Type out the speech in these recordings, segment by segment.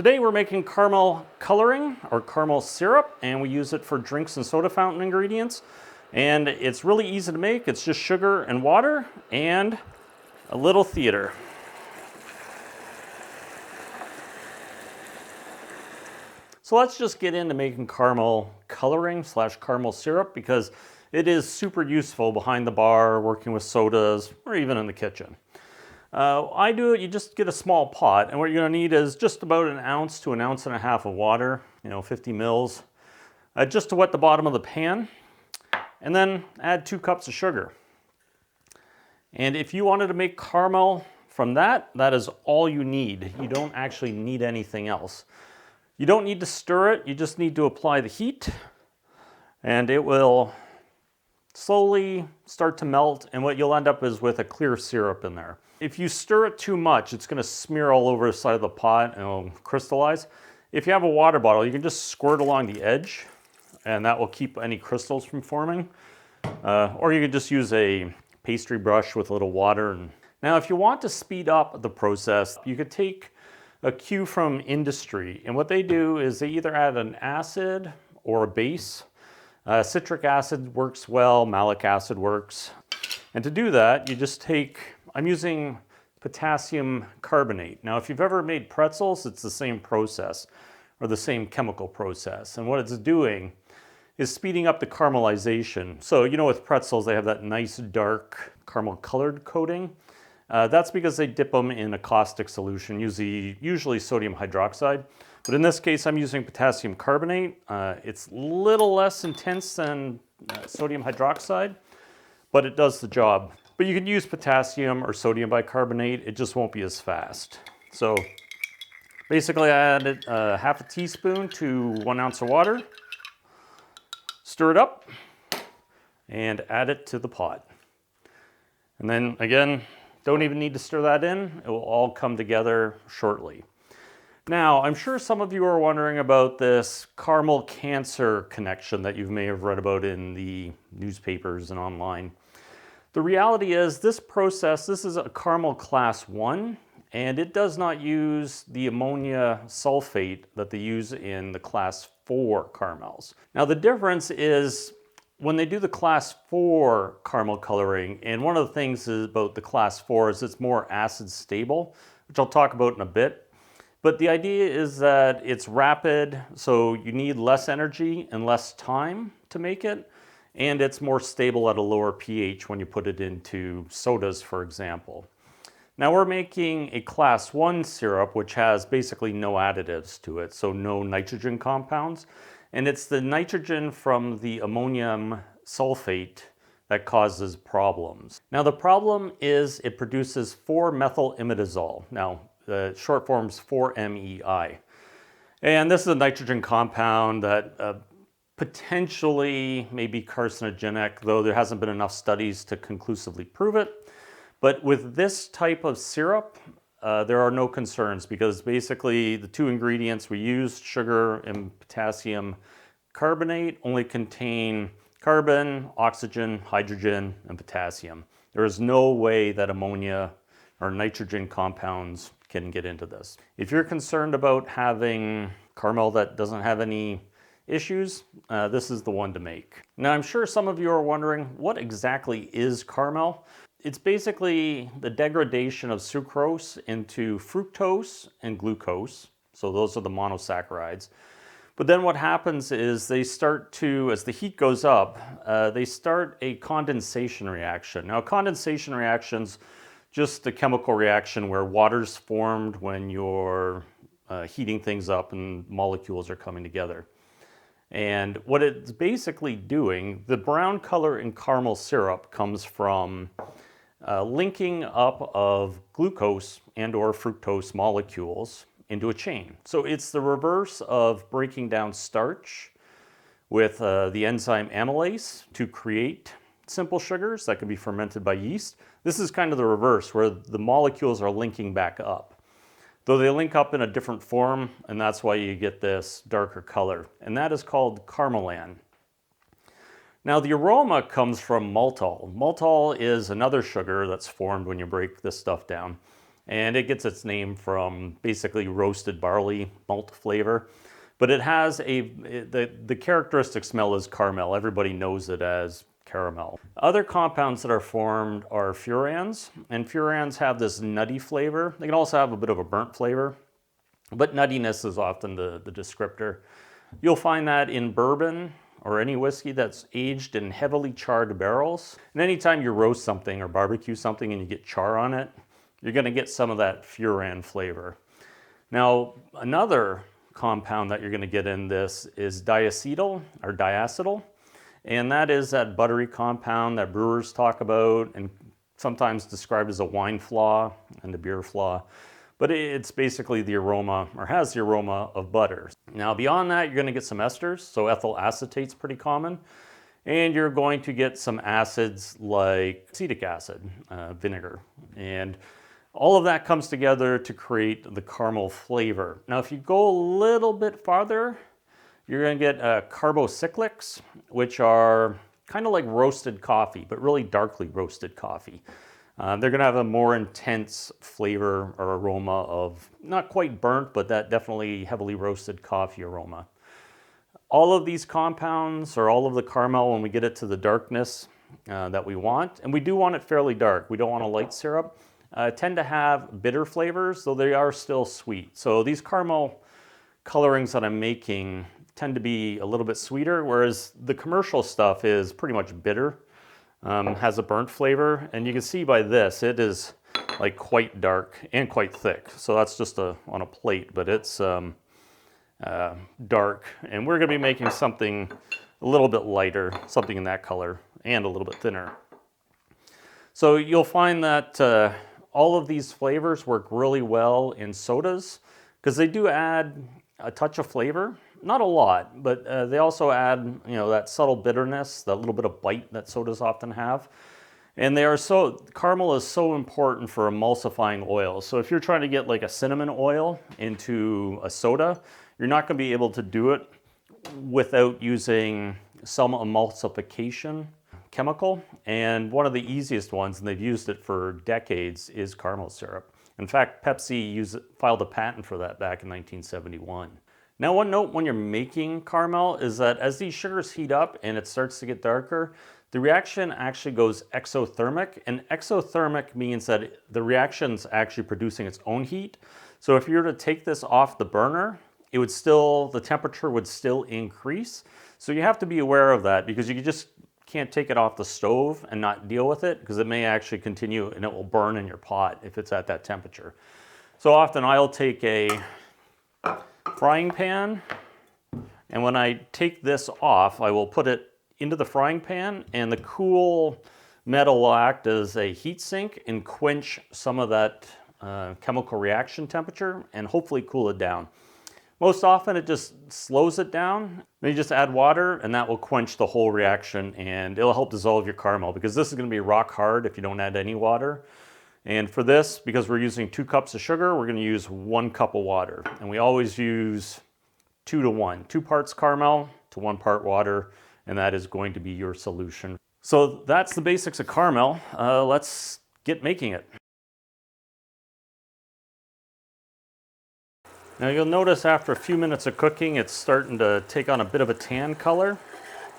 Today we're making caramel coloring or caramel syrup, and we use it for drinks and soda fountain ingredients. And it's really easy to make. It's just sugar and water and a little theater. So let's just get into making caramel coloring / caramel syrup, because it is super useful behind the bar, working with sodas, or even in the kitchen. I do it, you just get a small pot, and what you're gonna need is just about 1 ounce to 1.5 ounces of water, 50 mils, just to wet the bottom of the pan, and then add 2 cups of sugar. And if you wanted to make caramel from that, that is all you need. You don't actually need anything else. You don't need to stir it, you just need to apply the heat, and it will slowly start to melt, and what you'll end up is with a clear syrup in there. If you stir it too much, it's gonna smear all over the side of the pot and it'll crystallize. If you have a water bottle, you can just squirt along the edge, and that will keep any crystals from forming. Or you could just use a pastry brush with a little water. Now, if you want to speed up the process, you could take a cue from industry, and what they do is they either add an acid or a base. Citric acid works well, malic acid works. And to do that, you just I'm using potassium carbonate. Now, if you've ever made pretzels, it's the same process, or the same chemical process. And what it's doing is speeding up the caramelization. So, with pretzels, they have that nice dark caramel colored coating. That's because they dip them in a caustic solution, usually sodium hydroxide. But in this case, I'm using potassium carbonate. It's a little less intense than sodium hydroxide, but it does the job. But you can use potassium or sodium bicarbonate, it just won't be as fast. So basically I added 1/2 teaspoon to 1 ounce of water, stir it up, and add it to the pot. And then again, don't even need to stir that in, it will all come together shortly. Now, I'm sure some of you are wondering about this caramel cancer connection that you may have read about in the newspapers and online. The reality is this is a caramel class 1, and it does not use the ammonia sulfate that they use in the class 4 caramels. Now, the difference is when they do the class 4 caramel coloring, and one of the things about the class 4 is it's more acid stable, which I'll talk about in a bit. But the idea is that it's rapid, so you need less energy and less time to make it, and it's more stable at a lower pH when you put it into sodas, for example. Now we're making a class 1 syrup, which has basically no additives to it, so no nitrogen compounds. And it's the nitrogen from the ammonium sulfate that causes problems. Now the problem is it produces 4-methyl-imidazole. Now the short form is 4-MEI. And this is a nitrogen compound that potentially may be carcinogenic, though there hasn't been enough studies to conclusively prove it. But with this type of syrup, there are no concerns, because basically the 2 ingredients we used, sugar and potassium carbonate, only contain carbon, oxygen, hydrogen, and potassium. There is no way that ammonia or nitrogen compounds can get into this. If you're concerned about having caramel that doesn't have any issues, this is the one to make. Now, I'm sure some of you are wondering, what exactly is caramel? It's basically the degradation of sucrose into fructose and glucose. So those are the monosaccharides. But then what happens is they start to, as the heat goes up, they start a condensation reaction. Now, a condensation reaction's just a chemical reaction where water's formed when you're heating things up and molecules are coming together. And what it's basically doing, the brown color in caramel syrup comes from linking up of glucose and or fructose molecules into a chain. So it's the reverse of breaking down starch with the enzyme amylase to create simple sugars that can be fermented by yeast. This is kind of the reverse, where the molecules are linking back up. Though they link up in a different form, and that's why you get this darker color. And that is called carmelan. Now the aroma comes from maltol. Maltol is another sugar that's formed when you break this stuff down. And it gets its name from basically roasted barley malt flavor. But it has the characteristic smell is caramel. Everybody knows it as caramel. Other compounds that are formed are furans, and furans have this nutty flavor. They can also have a bit of a burnt flavor, but nuttiness is often the descriptor. You'll find that in bourbon or any whiskey that's aged in heavily charred barrels. And anytime you roast something or barbecue something and you get char on it, you're gonna get some of that furan flavor. Now, another compound that you're gonna get in this is diacetyl or diacetyl. And that is that buttery compound that brewers talk about and sometimes described as a wine flaw and a beer flaw. But it's basically the aroma, or has the aroma of butter. Now beyond that, you're gonna get some esters, so ethyl acetate's pretty common. And you're going to get some acids like acetic acid, vinegar. And all of that comes together to create the caramel flavor. Now if you go a little bit farther, you're gonna get carbocyclics, which are kind of like roasted coffee, but really darkly roasted coffee. They're gonna have a more intense flavor or aroma of not quite burnt, but that definitely heavily roasted coffee aroma. All of these compounds, or all of the caramel, when we get it to the darkness that we want, and we do want it fairly dark, we don't want a light syrup, tend to have bitter flavors, though they are still sweet. So these caramel colorings that I'm making tend to be a little bit sweeter, whereas the commercial stuff is pretty much bitter. Has a burnt flavor, and you can see by this, it is like quite dark and quite thick. So that's just on a plate, but it's dark. And we're gonna be making something a little bit lighter, something in that color, and a little bit thinner. So you'll find that all of these flavors work really well in sodas, because they do add a touch of flavor. Not a lot, but they also add, that subtle bitterness, that little bit of bite that sodas often have. And caramel is so important for emulsifying oils. So if you're trying to get like a cinnamon oil into a soda, you're not gonna be able to do it without using some emulsification chemical. And one of the easiest ones, and they've used it for decades, is caramel syrup. In fact, Pepsi filed a patent for that back in 1971. Now, one note when you're making caramel is that as these sugars heat up and it starts to get darker, the reaction actually goes exothermic, and exothermic means that the reaction's actually producing its own heat. So if you were to take this off the burner, the temperature would still increase. So you have to be aware of that, because you just can't take it off the stove and not deal with it, because it may actually continue and it will burn in your pot if it's at that temperature. So often I'll take a frying pan, and when I take this off, I will put it into the frying pan, and the cool metal will act as a heat sink and quench some of that chemical reaction temperature and hopefully cool it down. Most often it just slows it down. Then you just add water, and that will quench the whole reaction, and it'll help dissolve your caramel, because this is going to be rock hard if you don't add any water. And for this, because we're using 2 cups of sugar, we're going to use 1 cup of water. And we always use 2 to 1. 2 parts caramel to 1 part water, and that is going to be your solution. So that's the basics of caramel. Let's get making it. Now you'll notice after a few minutes of cooking, it's starting to take on a bit of a tan color.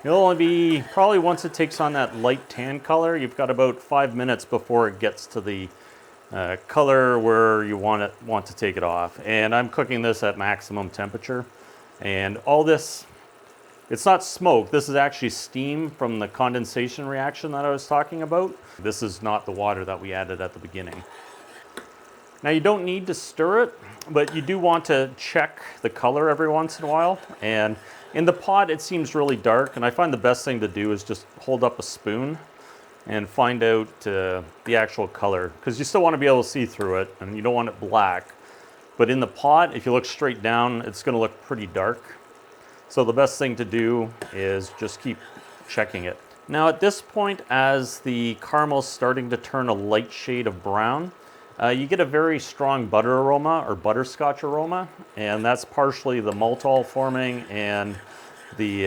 It'll only be, probably once it takes on that light tan color, you've got about 5 minutes before it gets to the color where you want to take it off. And I'm cooking this at maximum temperature. And all this, it's not smoke, this is actually steam from the condensation reaction that I was talking about. This is not the water that we added at the beginning. Now you don't need to stir it, but you do want to check the color every once in a while. And in the pot, it seems really dark, and I find the best thing to do is just hold up a spoon and find out the actual color, because you still want to be able to see through it, and you don't want it black. But in the pot, if you look straight down, it's going to look pretty dark. So the best thing to do is just keep checking it. Now at this point, as the caramel's starting to turn a light shade of brown, you get a very strong butter aroma or butterscotch aroma, and that's partially the maltol forming and the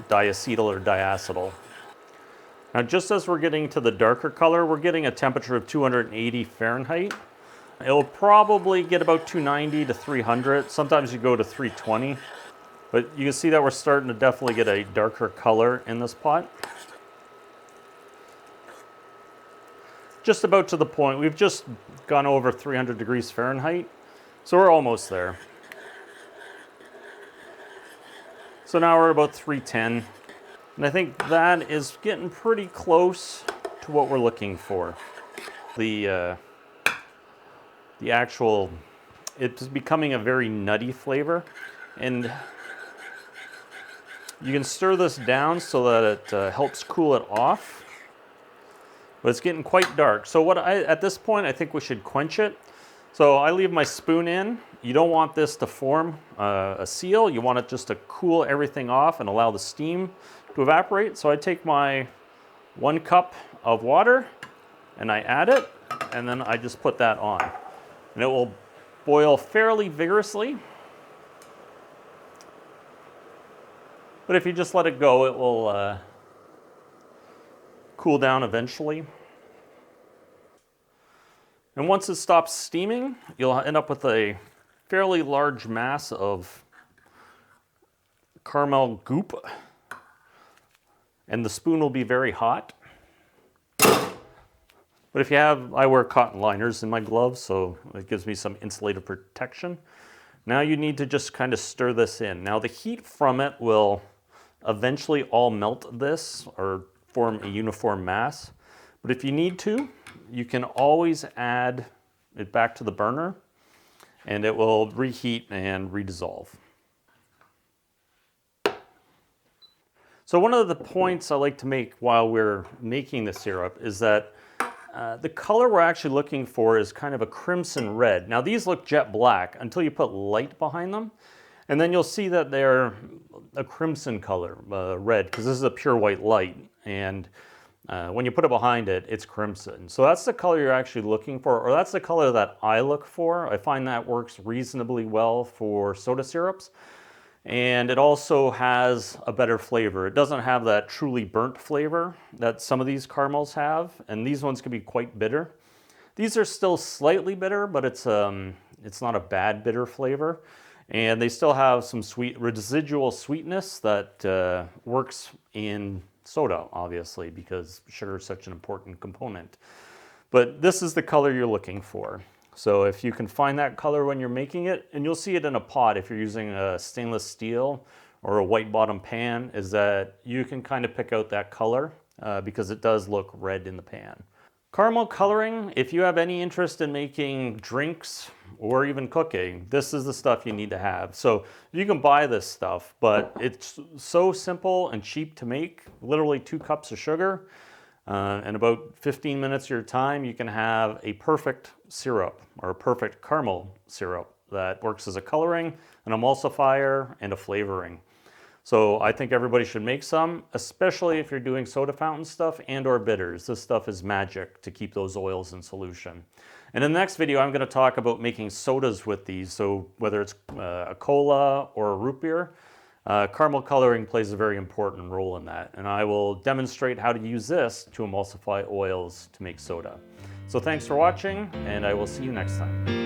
diacetyl or diacetyl. Now just as we're getting to the darker color, we're getting a temperature of 280 Fahrenheit. It'll probably get about 290 to 300. Sometimes you go to 320. But you can see that we're starting to definitely get a darker color in this pot. Just about to the point. We've just gone over 300 degrees Fahrenheit. So we're almost there. So now we're about 310. And I think that is getting pretty close to what we're looking for. The actual, it's becoming a very nutty flavor. And you can stir this down so that it helps cool it off. But it's getting quite dark. So at this point, I think we should quench it. So I leave my spoon in. You don't want this to form a seal. You want it just to cool everything off and allow the steam to evaporate. So I take my 1 cup of water and I add it, and then I just put that on. And it will boil fairly vigorously. But if you just let it go, it will cool down eventually. And once it stops steaming, you'll end up with a fairly large mass of caramel goop. And the spoon will be very hot. But if you have, I wear cotton liners in my gloves, so it gives me some insulative protection. Now you need to just kind of stir this in. Now the heat from it will eventually all melt this or form a uniform mass. But if you need to, you can always add it back to the burner and it will reheat and redissolve. So one of the points I like to make while we're making the syrup is that the color we're actually looking for is kind of a crimson red. Now these look jet black until you put light behind them. And then you'll see that they're a crimson color, red, because this is a pure white light. And when you put it behind it, it's crimson. So that's the color you're actually looking for, or that's the color that I look for. I find that works reasonably well for soda syrups. And it also has a better flavor. It doesn't have that truly burnt flavor that some of these caramels have, and these ones can be quite bitter. These are still slightly bitter, but it's not a bad bitter flavor. And they still have some sweet residual sweetness that works in soda, obviously, because sugar is such an important component. But this is the color you're looking for. So if you can find that color when you're making it, and you'll see it in a pot if you're using a stainless steel or a white bottom pan, is that you can kind of pick out that color because it does look red in the pan. Caramel coloring, if you have any interest in making drinks or even cooking, this is the stuff you need to have. So you can buy this stuff, but it's so simple and cheap to make, literally 2 cups of sugar. In about 15 minutes of your time, you can have a perfect syrup or a perfect caramel syrup that works as a coloring, an emulsifier, and a flavoring. So I think everybody should make some, especially if you're doing soda fountain stuff and or bitters. This stuff is magic to keep those oils in solution. And in the next video, I'm going to talk about making sodas with these. So whether it's a cola or a root beer, caramel coloring plays a very important role in that. And I will demonstrate how to use this to emulsify oils to make soda. So thanks for watching, and I will see you next time.